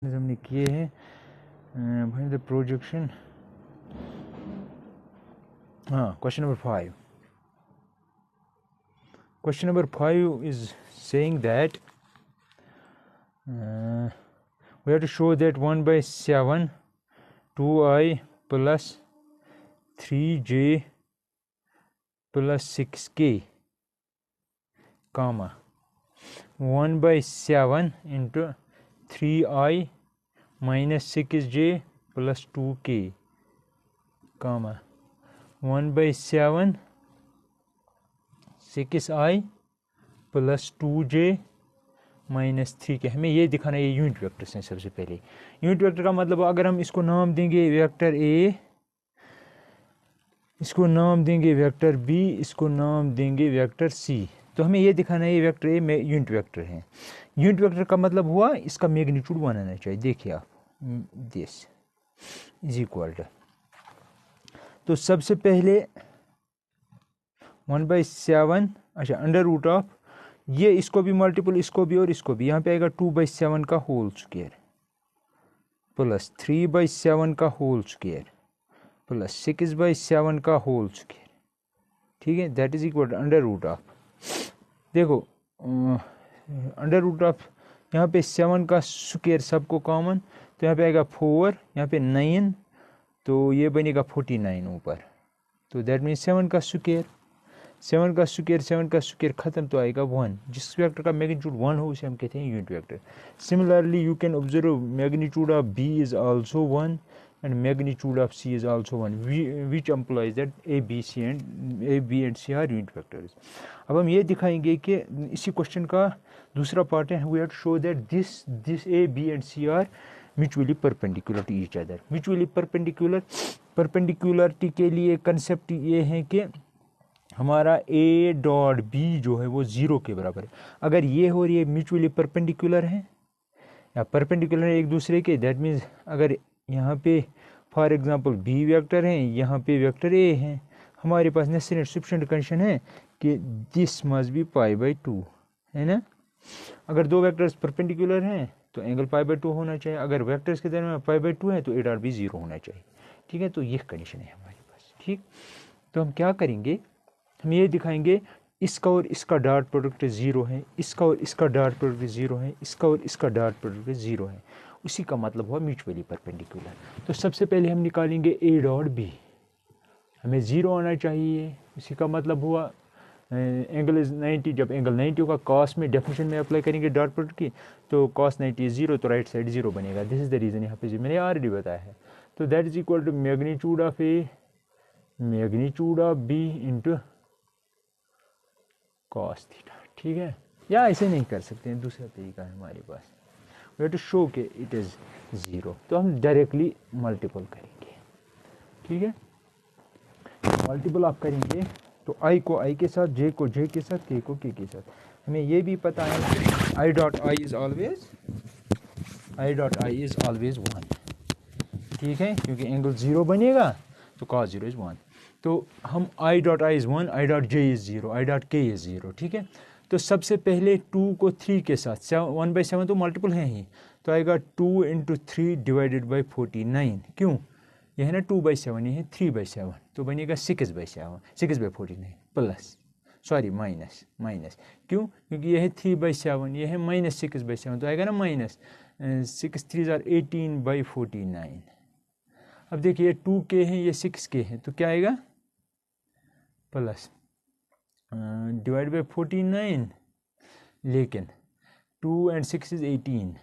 हमने किए हैं फाइंड द प्रोजेक्शन. हाँ, question number 5. Question number 5 is saying that we have to show that 1 by 7 2i plus 3j plus 6k comma 1 by 7 into 3i minus 6j plus 2k comma 1 by 7 6i plus 2j minus 3k. हमें ये दिखाना है, ये unit vectors हैं. सबसे पहले unit vector का मतलब अगर हम इसको नाम देंगे वेक्टर ए, इसको नाम देंगे वेक्टर बी, इसको नाम देंगे वेक्टर सी, तो हमें ये दिखाना है ये वेक्टर ए में यूनिट वेक्टर है. यूनिट वेक्टर का मतलब हुआ इसका मैग्नीट्यूड 1 आना चाहिए. देखिए आप, दिस इज इक्वल टू, तो सबसे पहले 1/7, अच्छा अंडर रूट ऑफ ये, इसको भी मल्टीपल, इसको भी और इसको भी, यहाँ पे आएगा 2/7 का होल स्क्वायर प्लस 3/7 का होल स्क्वायर प्लस 6/7 का होल स्क्वायर. ठीक है, that is equal to under root of, देखो अंडर रूट ऑफ यहाँ पे 7 का स्क्वायर सबको कॉमन, तो यहाँ पे आएगा 4, यहाँ पे 9, तो ये बनेगा 49 ऊपर, तो दैट मीन्स 7 का स्क्वायर, 7 का स्क्वायर खत्म, तो आएगा 1. जिस वेक्टर का मैग्नीट्यूड 1 हो उसे हम कहते हैं unit vector. Similarly you can observe magnitude of B is also 1 and magnitude of C is also 1, which implies that A B and C are unit vectors. अब हम ये दिखाएंगे कि इसी क्वेश्चन का दूसरा पार्ट है, we have to show that this A B and C are mutually perpendicular to each other. Mutually perpendicularity के लिए कंसेप्ट ये है कि हमारा ए डॉट बी जो है वो 0 के बराबर है. अगर ये हो रही है म्यूचुअली परपेंडिकुलर है या परपेंडिकुलर है एक दूसरे के, दैट मीन्स अगर यहाँ पे फॉर एग्जांपल बी वेक्टर है, यहाँ पे वेक्टर ए है, हमारे पास नेसेसरी सफिशिएंट कंडीशन है कि दिस मस्ट बी π/2, है ना. अगर दो वेक्टर्स परपेंडिकुलर हैं तो एंगल π/2 होना चाहिए. अगर वेक्टर्स के दरमियान π/2 है तो ए डॉट बी 0 होना चाहिए. ठीक है, तो ये कंडीशन है हमारे पास. ठीक, तो हम क्या करेंगे, हम ये दिखाएंगे इसका और इसका डॉट प्रोडक्ट 0 है, इसका और इसका डॉट प्रोडक्ट 0 है, इसका और इसका डॉट प्रोडक्ट 0 है. उसी का मतलब हुआ म्यूचुअली परपेंडिकुलर. तो सबसे पहले हम निकालेंगे ए डॉट बी, हमें 0 आना चाहिए. इसी का मतलब हुआ एंगल इज 90, जब एंगल 90 होगा कॉस में डेफिनेशन में अप्लाई करेंगे डॉट प्रोडक्ट की, तो कॉस 90 इज 0, तो राइट साइड 0 बनेगा. दिस इज द रीज़न, यहाँ पे मैंने ऑलरेडी बताया है. तो that is equal to magnitude of A magnitude of B into cos theta. ठीक है, या ऐसे नहीं कर सकते हैं, दूसरा तरीका है हमारे पास. वी हैव टू शो के इट इज़ 0, तो हम डायरेक्टली मल्टीपल करेंगे. ठीक है, मल्टीपल आप करेंगे तो आई को आई के साथ, जे को जे के साथ, के को के के साथ. हमें ये भी पता है कि I dot I is always 1. ठीक है, क्योंकि एंगल 0 बनेगा तो cos 0 इज 1. तो हम I dot I is 1, I dot J is 0, I dot के इज़ 0. ठीक है, तो सबसे पहले 2 को 3 के साथ, 1/7 तो मल्टीपल है ही, तो आएगा 2 × 3 डिवाइडेड बाई 49. क्यों, यह है ना 2/7, ये है 3/7, तो बनेगा 6/49 प्लस, सॉरी माइनस, क्यों, क्योंकि यह है 3/7, यह है -6/7, तो आएगा ना माइनस 6 3 = 18/49. अब देखिए 2k है, ये 6k है, तो क्या आएगा प्लस डिवाइड बाई 49, लेकिन 2 और 6 इज 18.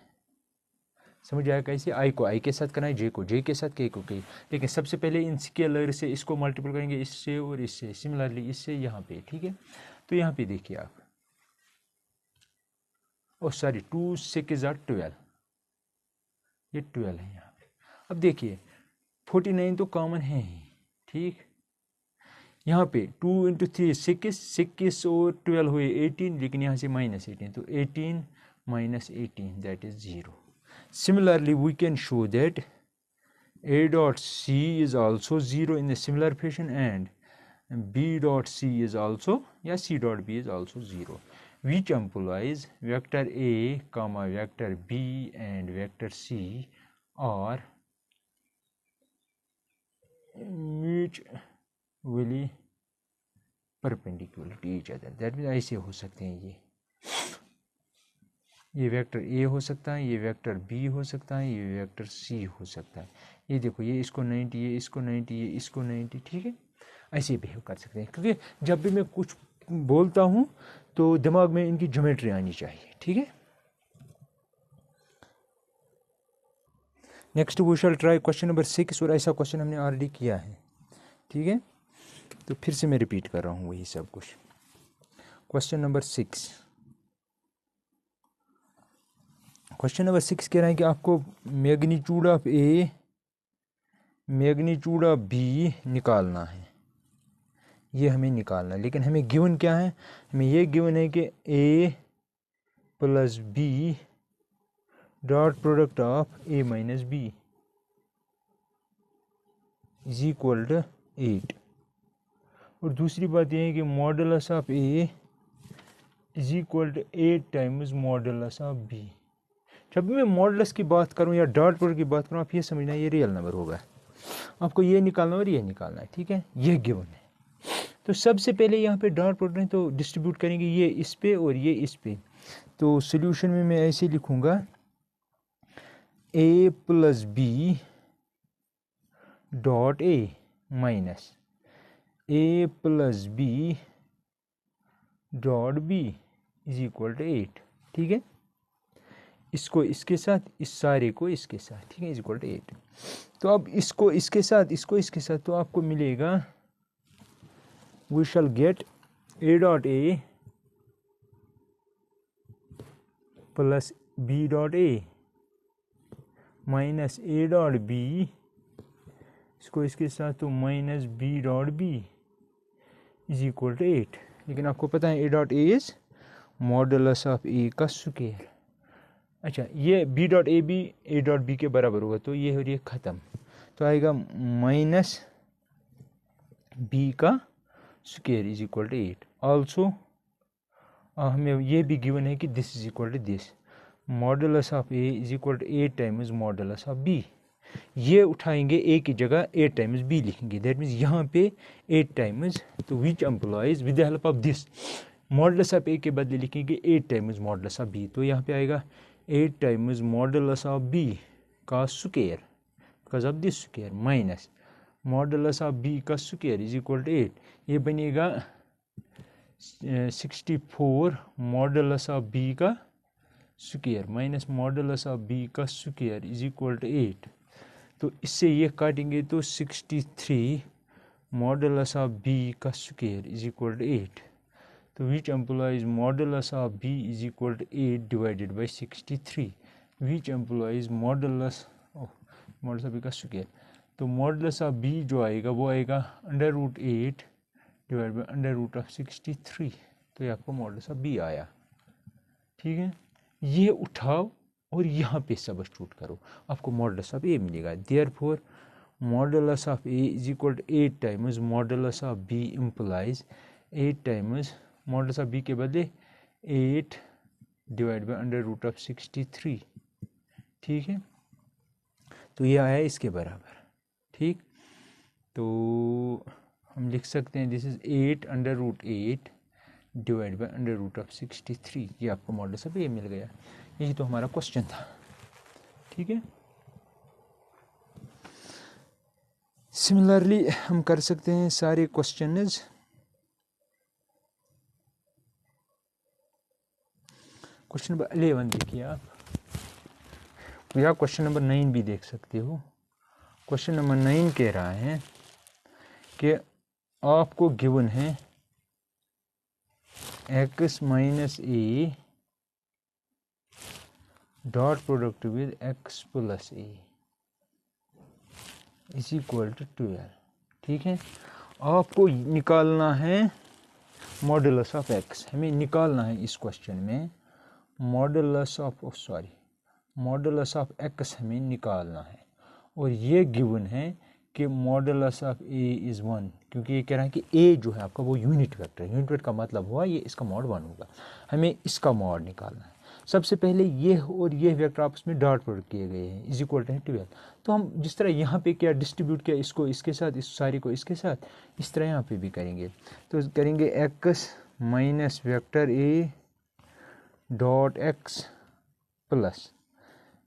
समझ आया कैसे, आई को आई के साथ करना है, जे को जे के साथ, के को के. लेकिन सबसे पहले इन स्केलर से इसको मल्टीपल करेंगे, इससे और इससे, सिमिलरली इससे यहाँ पे. ठीक है, तो यहाँ पे देखिए आप, ओ सॉरी 2 6 = 12, ये 12 है यहाँ पे. अब देखिए 49 तो कॉमन है ही. ठीक, यहाँ पे 2 × 3 6 और 12 हुए 18, लेकिन यहाँ से -18, तो 18 - 18 that is 0. Similarly, we can show that A dot C is also 0 in a similar fashion, and B dot C is also, yeah, C dot B is also 0. which implies vector A comma vector B and vector C are mutually perpendicular to each other. That means ऐसे हो सकते हैं, ये vector A हो सकता है, ये vector B हो सकता है, ये वेक्टर C हो सकता है। ये देखो, ये इसको 90, ये इसको 90, ये इसको 90, ठीक है, ऐसे बिहेव कर सकते हैं। क्योंकि जब भी मैं कुछ बोलता हूँ तो दिमाग में इनकी ज्योमेट्री आनी चाहिए, ठीक है। Next we shall try question number 6, और ऐसा क्वेश्चन हमने ऑलरेडी किया है, ठीक है, तो फिर से मैं रिपीट कर रहा हूँ वही सब कुछ। क्वेश्चन नंबर 6, क्वेश्चन नंबर 6 कह रहा है कि आपको magnitude of A magnitude of B निकालना है, ये हमें निकालना है। लेकिन हमें गिवन क्या है, हमें ये गिवन है कि A plus B dot product of A minus B is equal to 8। और दूसरी बात यह है कि modulus of A is equal to 8 times modulus of B. जब भी मैं मॉडुलस की बात करूं या डॉट प्रोडक्ट की बात करूं, आप ये समझना ये रियल नंबर होगा, आपको ये निकालना और ये निकालना है, ठीक है, ये गिवन है। तो सबसे पहले यहाँ पे डॉट प्रोडक्ट है तो डिस्ट्रीब्यूट करेंगे ये इस पे और ये इस पे। तो सॉल्यूशन में मैं ऐसे लिखूंगा A plus B dot A minus A plus B dot B is equal to 8, ठीक है, इसको इसके साथ, इस सारे को इसके साथ, ठीक है, इज इक्वल टू 8। तो अब इसको इसके साथ, इसको इसके साथ, तो आपको मिलेगा we shall get A dot A plus B dot A minus A dot B, इसको इसके साथ तो minus B dot B is equal to 8। लेकिन आपको पता है A dot A is modulus of A का स्क्वायर। अच्छा, ये बी डॉट ए भी ए डॉट बी के बराबर होगा, तो ये हो रही है ख़त्म, तो आएगा माइनस बी का square is equal to 8। Also हमें ये भी गिवन है कि this is equal to this, modulus of A is equal to 8 times modulus of B. ये उठाएंगे ए की जगह 8 टाइम्स बी लिखेंगे, दैट मीन्स यहाँ पे 8 टाइम्स, तो which implies with the help of this modulus of A के बदले लिखेंगे 8 टाइम्स मॉडुलस ऑफ बी। तो यहाँ पे आएगा 8 टाइम्स मॉडुलस ऑफ बी का square because of this square minus modulus of B का स्क्वायर इज इक्वल टू 8। ये बनेगा 64 मॉडुलस ऑफ बी का square minus modulus of B का स्क्वायर इज इक्वल टू 8। तो इससे ये काटेंगे तो 63 मॉडुलस ऑफ बी का स्क्वायर इज इक्वल टू 8। तो which implies modulus of B is equal to 8 divided by 63, which implies modulus of B का square. तो मॉडुलस ऑफ बी जो आएगा वो आएगा √8 डिवाइड बाई √63, तो ये आपको मॉडुलस ऑफ बी आया, ठीक है। ये उठाओ और यहाँ पे सब्स्टिट्यूट करो, आपको मॉडुलस ऑफ ए मिलेगा। Therefore modulus of A is equal to 8 times modulus of B implies 8 times modulus of B के बदले 8 डिवाइड बाई √63, ठीक है। तो ये आया इसके बराबर, ठीक। तो हम लिख सकते हैं दिस इज 8 डिवाइड बाई √63, ये आपको मॉडुलस ऑफ ए मिल गया। यही तो हमारा क्वेश्चन था, ठीक है। सिमिलरली हम कर सकते हैं सारे क्वेश्चंस। क्वेश्चन नंबर 11 देखिए आप, या क्वेश्चन नंबर 9 भी देख सकते हो। क्वेश्चन नंबर 9 कह रहा है कि आपको गिवन है x minus A dot product with x plus A is equal to 12, ठीक है। आपको निकालना है मॉडुलस ऑफ x, हमें निकालना है इस क्वेश्चन में मॉडुलस ऑफ x हमें निकालना है। और ये गिवन है कि मॉडुलस ऑफ ए इज़ 1, क्योंकि ये कह रहा है कि ए जो है आपका वो यूनिट वेक्टर है। यूनिट वेक्टर का मतलब हुआ ये इसका मॉड 1 होगा, हमें इसका मॉड निकालना है। सबसे पहले ये और ये वेक्टर आपस में डॉट प्रोडक्ट किए गए हैं, इज इक्वल टू 12। तो हम जिस तरह यहाँ पे क्या डिस्ट्रीब्यूट किया इसको इसके साथ, इस सारी को इसके साथ, इस तरह यहाँ पे भी करेंगे। तो करेंगे X minus vector A dot X plus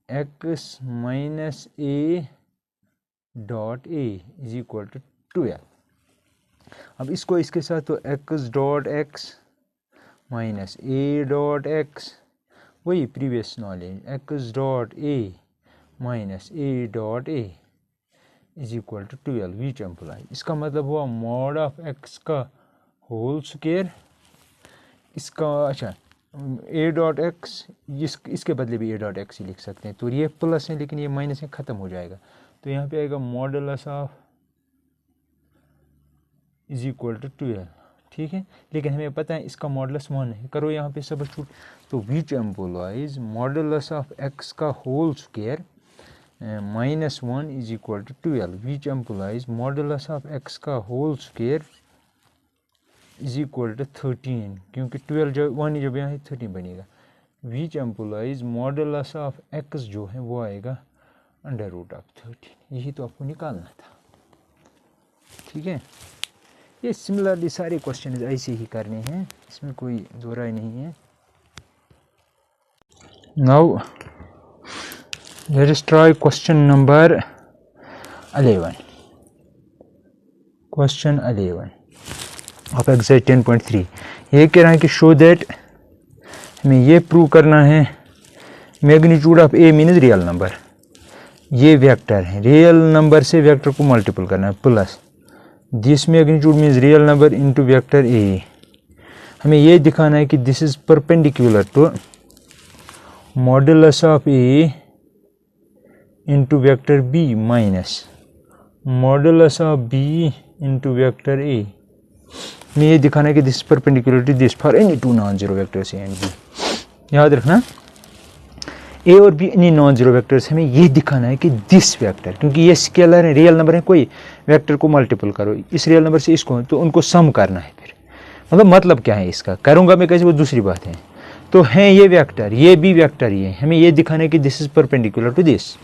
X minus A dot A is equal to 12। अब इसको इसके साथ, तो X dot X minus A dot X, वही previous knowledge, X dot A minus A dot A is equal to 12, which implies, इसका मतलब हुआ mod of X का होल स्क्वायर, इसका अच्छा ए डॉट एक्स, इसके बदले भी ए डॉट एक्स ही लिख सकते हैं। तो ये प्लस है लेकिन ये माइनस है, ख़त्म हो जाएगा। तो यहाँ पे आएगा modulus of is equal to 12, ठीक है। लेकिन हमें पता है इसका मॉडुलस 1 है, करो यहाँ पे सब्स्टिट्यूट। तो which implies modulus of X का whole square minus 1 is equal to 12, which implies modulus of X का whole square is equal to 13, क्योंकि 12 जब 1 जब यहाँ 13 बनेगा। Which implies modulus of X जो है वो आएगा अंडर रूट ऑफ 13, यही तो आपको निकालना था, ठीक है। ये सिमिलरली सारे क्वेश्चन ऐसे ही करने हैं, इसमें कोई दो राय नहीं है। Now let us try question number 11। Question 11 of exercise 10.3 ये कह रहा है कि शो दैट, हमें ये प्रूव करना है magnitude of A means real number, ये वेक्टर है, रियल नंबर से वेक्टर को मल्टीपल करना है, plus this magnitude means real number into vector A. हमें ये दिखाना है कि this is perpendicular to modulus of A into vector B minus modulus of B into vector A. हमें ये दिखाना है कि this perpendicular to this for any two non zero vectors A and B. याद रखना ए और be any non zero vectors, हमें ये दिखाना है कि दिस वेक्टर, क्योंकि ये स्केलर है, रियल नंबर है, कोई वेक्टर को मल्टीपल करो इस रियल नंबर से इसको, तो उनको सम करना है। फिर मतलब क्या है इसका, करूंगा मैं कैसे वो दूसरी बात है। तो है ये वेक्टर, ये भी वेक्टर, ये हमें ये दिखाना है कि this is perpendicular to this.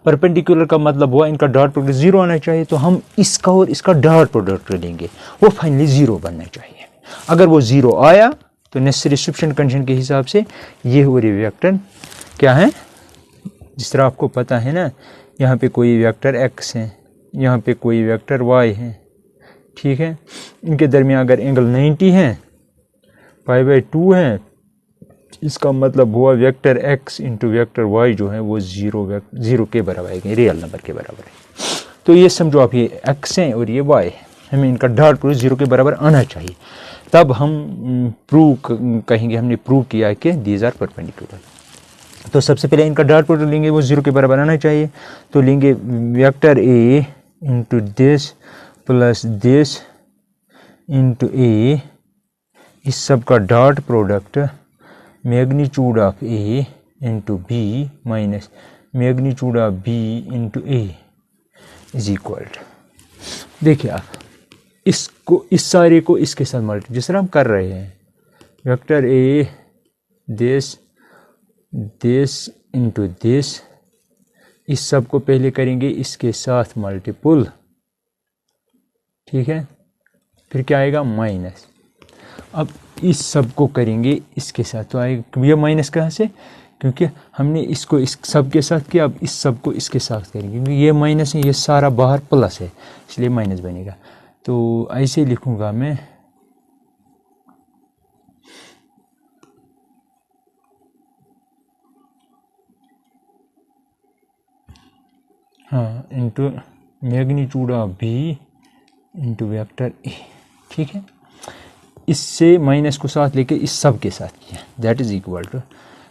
Perpendicular का मतलब हुआ इनका डॉट प्रोडक्ट 0 आना चाहिए, तो हम इसका और इसका डॉट प्रोडक्ट लेंगे, वो फाइनली 0 बनना चाहिए। अगर वो 0 आया तो नेसेसरी सफिशिएंट कंडीशन के हिसाब से ये हो रही वेक्टर क्या है, जिस तरह आपको पता है ना, यहाँ पे कोई वेक्टर x है, यहाँ पे कोई वेक्टर y है, ठीक है। इनके दरमियान अगर एंगल 90 है, π/2 है, इसका मतलब हुआ vector x into vector y जो है वो 0 के बराबर है, रियल नंबर के बराबर है। तो ये समझो आप, ये x है और ये y है, हमें इनका डॉट प्रोडक्ट 0 के बराबर आना चाहिए, तब हम प्रूव कहेंगे हमने प्रूव किया कि दीज आर परपेंडिकुलर। तो सबसे पहले इनका डॉट प्रोडक्ट लेंगे, वो 0 के बराबर आना चाहिए। तो लेंगे vector A into this plus this into A, इस सब का dot product magnitude of A into B minus magnitude of B into A is equal to, देखिए आप इसको, इस सारे को इसके साथ मल्टी, जिस तरह हम कर रहे हैं, vector A this into this, इस सब को पहले करेंगे इसके साथ मल्टीपुल, ठीक है। फिर क्या आएगा माइनस, अब इस सब को करेंगे इसके साथ, तो आएगा ये माइनस कहाँ से, क्योंकि हमने इसको इस सब के साथ किया, अब इस सब को इसके साथ करेंगे, क्योंकि ये माइनस है, ये सारा बाहर प्लस है, इसलिए माइनस बनेगा। तो ऐसे लिखूंगा मैं, हाँ, into magnitude of B into vector A, ठीक है। इससे माइनस को साथ लेके इस सब के साथ किया, दैट इज इक्वल टू,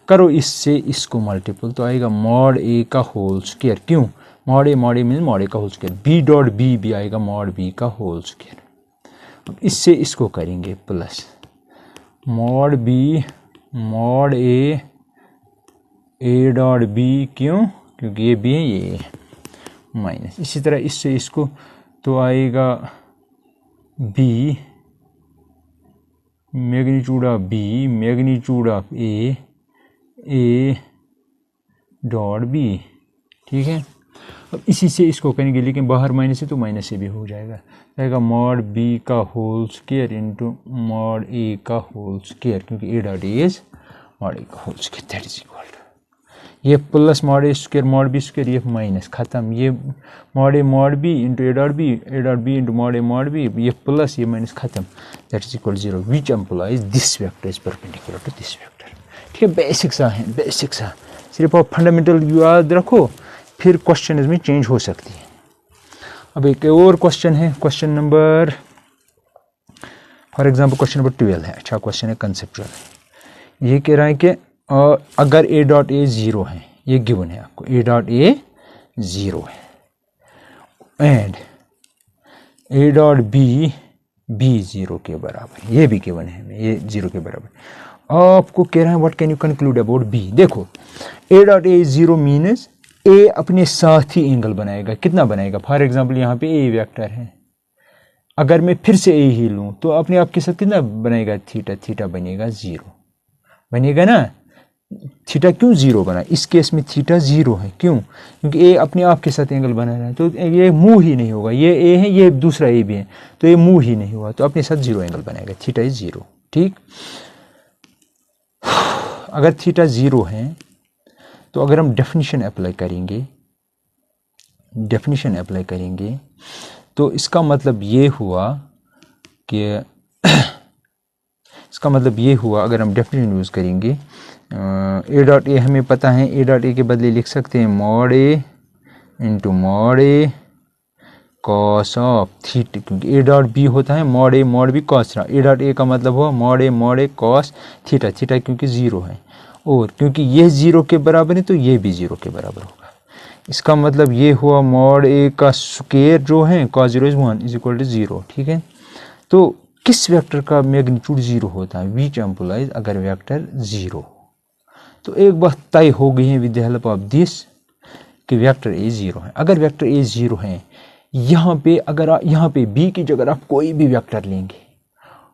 करो इससे इसको मल्टीपल, तो आएगा मॉड ए का होल स्क्वायर। क्यों mod A mean mod A का whole square, B dot B भी आएगा मॉड बी का होल स्क्वायर। अब इससे इसको करेंगे plus mod B mod A dot B, क्यों, क्योंकि ये बी है ये माइनस। इसी तरह इससे इसको तो आएगा B magnitude of B magnitude of A dot B, ठीक है। अब इसी से इसको करेंगे, लेकिन बाहर माइनस है तो माइनस से भी हो जाएगा मॉड बी का whole square into mod A का होल स्क्वायर, क्योंकि A dot A is mod A का whole square, that is equal to ये plus mod A square mod B square, ये माइनस खत्म, ये mod A mod B into A dot B into mod A mod B, ये plus ये minus खत्म, that is equal 0 which implies this vector is perpendicular to this vector. ठीक है, basic सा है, बेसिक सा, सिर्फ आप फंडामेंटल याद रखो, फिर क्वेश्चन इसमें चेंज हो सकती है। अब एक और क्वेश्चन है, question number for example question number 12 है, अच्छा क्वेश्चन है, कंसेप्चुअल है। ये कह रहा है कि अगर ए डॉट ए 0 है, ये गिवन है आपको, ए डॉट ए 0 है एंड ए डॉट बी 0 के बराबर, ये भी गिवन है, ये 0 के बराबर। आपको कह रहा है what can you conclude about B. देखो ए डॉट ए 0 मीन्स ए अपने साथ ही एंगल बनाएगा, कितना बनाएगा, फॉर एग्जांपल यहाँ पे ए वेक्टर है, अगर मैं फिर से ए ही लूँ तो अपने आप के साथ कितना बनेगा, थीटा बनेगा 0 बनेगा ना। थीटा क्यों 0 बना, इस केस में थीटा 0 है, क्यों, क्योंकि ए अपने आप के साथ एंगल बना रहा है, तो ये मूव ही नहीं होगा, ये ए है ये दूसरा ए भी है, तो ये मूव ही नहीं हुआ, तो अपने साथ 0 एंगल बनाएगा, थीटा इज 0। ठीक, अगर थीटा 0 है तो अगर हम डेफिनेशन अप्लाई करेंगे तो इसका मतलब ये हुआ कि अगर हम डेफिनेशन यूज़ करेंगे, ए डॉट ए हमें पता है, ए डॉट ए के बदले लिख सकते हैं mod A into mod A cos of theta, क्योंकि ए डॉट बी होता है mod B cos theta, A dot A का मतलब हुआ मॉड ए कॉस थीटा, क्योंकि 0 है, और क्योंकि ये 0 के बराबर है तो ये भी 0 के बराबर होगा। इसका मतलब ये हुआ मॉड ए का स्क्वायर जो है cos 0 = 1 इज इक्वल टू 0। ठीक है, तो किस वेक्टर का मैग्नीट्यूड 0 होता है, विच एम्प्लॉइज अगर वेक्टर 0, तो एक बात तय हो गई है with the help of this कि वेक्टर ए 0 है। अगर वेक्टर ए 0 है, यहाँ पे अगर यहाँ पे बी की जगह आप कोई भी वेक्टर लेंगे,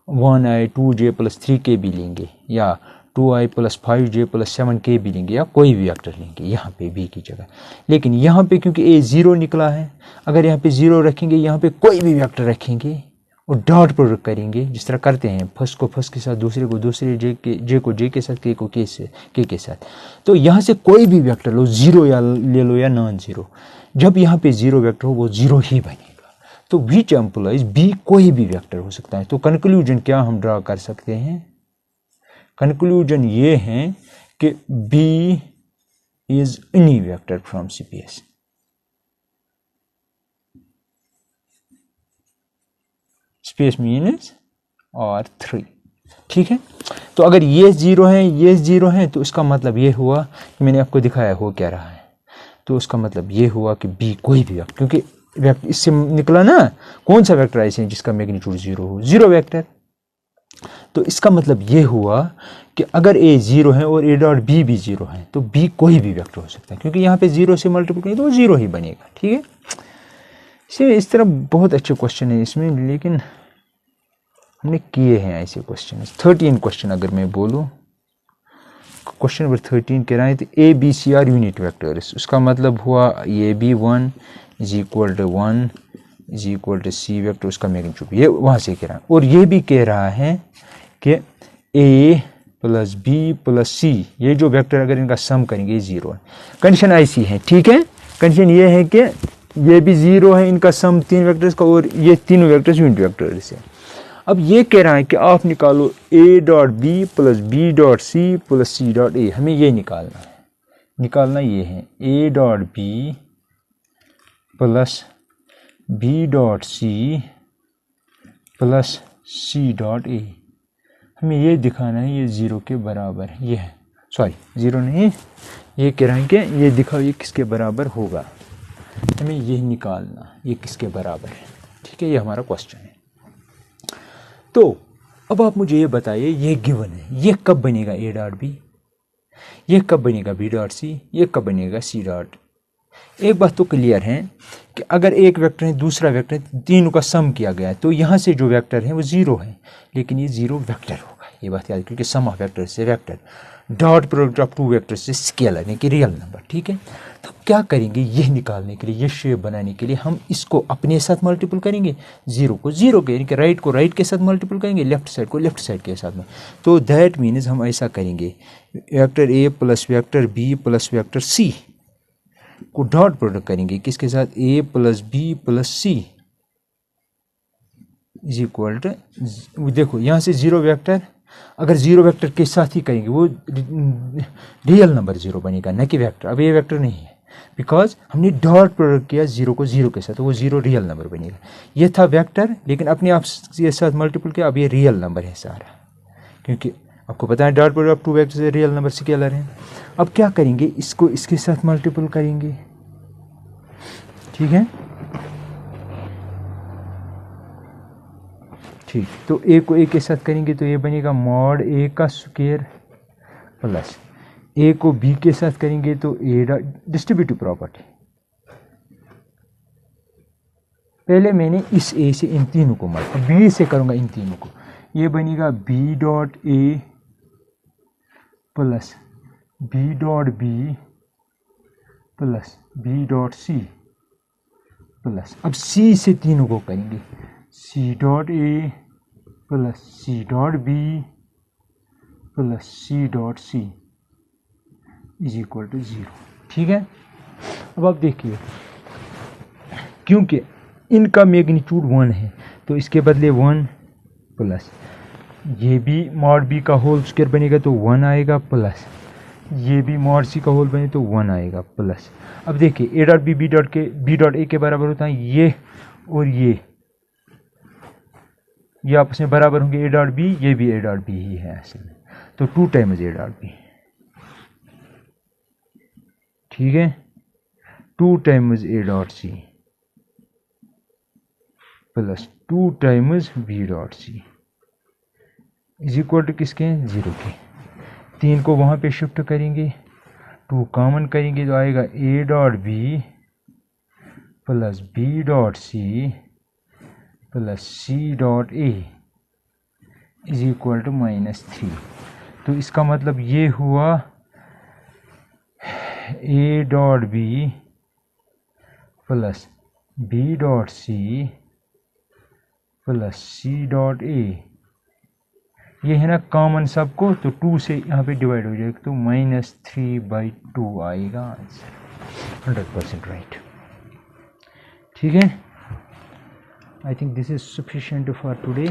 1i 2j + 3k भी लेंगे, या 2i + 5j + 7k भी लेंगे, या कोई भी वेक्टर लेंगे यहाँ पे b की जगह, लेकिन यहाँ पे क्योंकि a 0 निकला है, अगर यहाँ पे 0 रखेंगे, यहाँ पे कोई भी वेक्टर रखेंगे और डॉट प्रोडक्ट करेंगे, जिस तरह करते हैं फर्स्ट को फर्स्ट के साथ, दूसरे को दूसरे, जे को जे के साथ, के को के के साथ, तो यहाँ से कोई भी वेक्टर लो, 0 या ले लो या नॉन 0, जब यहाँ पे 0 वेक्टर हो वो 0 ही बनेगा। तो विच एम्प्लॉइज बी कोई भी वेक्टर हो सकता है। तो कंक्लूजन क्या हम ड्रा कर सकते हैं, कंक्लूजन ये है कि B is any vector from CPS. Space means R3। ठीक है, तो अगर ये 0 है, ये 0 है, तो इसका मतलब ये हुआ कि मैंने आपको दिखाया हो क्या रहा है, तो उसका मतलब ये हुआ कि बी कोई भी वेक्टर, क्योंकि वेक्टर इससे निकला ना, कौन सा वेक्टर ऐसे है जिसका मैग्नीट्यूड 0 हो, 0 वेक्टर। तो इसका मतलब ये हुआ कि अगर ए 0 है और ए डॉट बी भी 0 है, तो बी कोई भी वेक्टर हो सकता है, क्योंकि यहाँ पे 0 से मल्टीप्लाई करें तो वो 0 ही बनेगा। ठीक है, इस तरह बहुत अच्छे क्वेश्चन है इसमें, लेकिन हमने किए हैं ऐसे क्वेश्चन। 13 क्वेश्चन अगर मैं बोलूँ, क्वेश्चन नंबर 13 कह रहा है, तो A B C are unit vectors, उसका मतलब हुआ ये B 1 is equal to 1 is equal to C vector, उसका मैग्नीट्यूड ये वहाँ से कह रहा है। और ये भी कह रहा है कि ए प्लस बी प्लस सी, ये जो वेक्टर अगर इनका सम करेंगे 0 है। कंडीशन ऐसी है, ठीक है, कंडीशन ये है कि ये भी 0 है, इनका सम 3 वेक्टर्स का, और ये तीनों वेक्टर्स यूनिट वेक्टर्स है। अब ये कह रहा है कि आप निकालो A dot B plus B dot C plus C dot A, हमें ये निकालना ये है A dot B plus B dot C plus C dot A, हमें ये दिखाना है ये 0 के बराबर है, ये है, सॉरी 0 नहीं, ये कह रहा है कि ये दिखाओ ये किसके बराबर होगा, हमें ये निकालना ये किसके बराबर है। ठीक है, ये हमारा क्वेश्चन है। तो अब आप मुझे ये बताइए, ये गिवन है, ये कब बनेगा ए डॉट बी, ये कब बनेगा बी डॉट सी, ये कब बनेगा सी डॉट एक बात तो क्लियर है कि अगर एक वेक्टर है दूसरा वेक्टर है, तीनों का सम किया गया है, तो यहाँ से जो वेक्टर है वो जीरो है, लेकिन ये जीरो वेक्टर होगा, ये बात याद, क्योंकि सम ऑफ वेक्टर से vector, dot product of two vector से स्केलर यानी कि रियल नंबर। ठीक है, तो क्या करेंगे, ये निकालने के लिए, ये शेप बनाने के लिए हम इसको अपने साथ मल्टीपल करेंगे, जीरो को जीरो के यानी कि राइट को राइट के साथ मल्टीपल करेंगे, लेफ्ट साइड को लेफ्ट साइड के साथ में। तो दैट मीन्स हम ऐसा करेंगे, vector A plus vector B plus vector C को डॉट प्रोडक्ट करेंगे, किसके साथ, A plus B plus C is equal to, देखो यहाँ से जीरो वेक्टर, अगर जीरो वेक्टर के साथ ही करेंगे वो रियल नंबर जीरो बनेगा, न कि वेक्टर। अब ये वेक्टर नहीं है, बिकॉज हमने डॉट प्रोडक्ट किया जीरो को जीरो के साथ, तो वो जीरो रियल नंबर बनेगा। ये था वेक्टर, लेकिन अपने आप के साथ मल्टीपल किया, अब ये रियल नंबर है सारा, क्योंकि आपको पता है dot product of two vector से रियल नंबर स्केलर है। अब क्या करेंगे, इसको इसके साथ मल्टीपल करेंगे। ठीक है, ठीक, तो ए को ए के साथ करेंगे तो ये बनेगा मॉड ए का स्क्वायर प्लस ए को बी के साथ करेंगे तो ए डिस्ट्रीब्यूटिव प्रॉपर्टी, पहले मैंने इस ए से इन तीनों को मल्ट, बी से करूंगा इन तीनों को, ये बनेगा B dot A plus B dot B plus B dot C plus, अब सी से तीनों को करेंगे, C dot A plus C dot B plus C dot C is equal to zero. ठीक है, अब आप देखिए, क्योंकि इनका मैग्नीट्यूड 1 है तो इसके बदले 1 प्लस ये भी मॉड बी का होल स्क्वायर बनेगा तो 1 आएगा, प्लस ये भी मॉड सी का होल बने तो 1 आएगा, प्लस। अब देखिए A dot B B dot A के बराबर होता है, ये और ये आपस में बराबर होंगे, ए डॉट बी, ये भी ए डॉट बी ही है असल में, तो 2 टाइम्स ए डॉट बी। ठीक है, 2 times A dot C plus 2 times B dot C is equal to किसके, 0 के। 3 को वहाँ पे शिफ्ट करेंगे, 2 कॉमन करेंगे तो आएगा A dot B plus B dot C plus C dot A is equal to -3। तो इसका मतलब ये हुआ A dot B plus B dot C plus C dot A, ये है ना कॉमन सबको, तो 2 से यहाँ पे डिवाइड हो जाएगा तो -3/2 आएगा आंसर, 100% राइट। ठीक है, I think this is sufficient for today.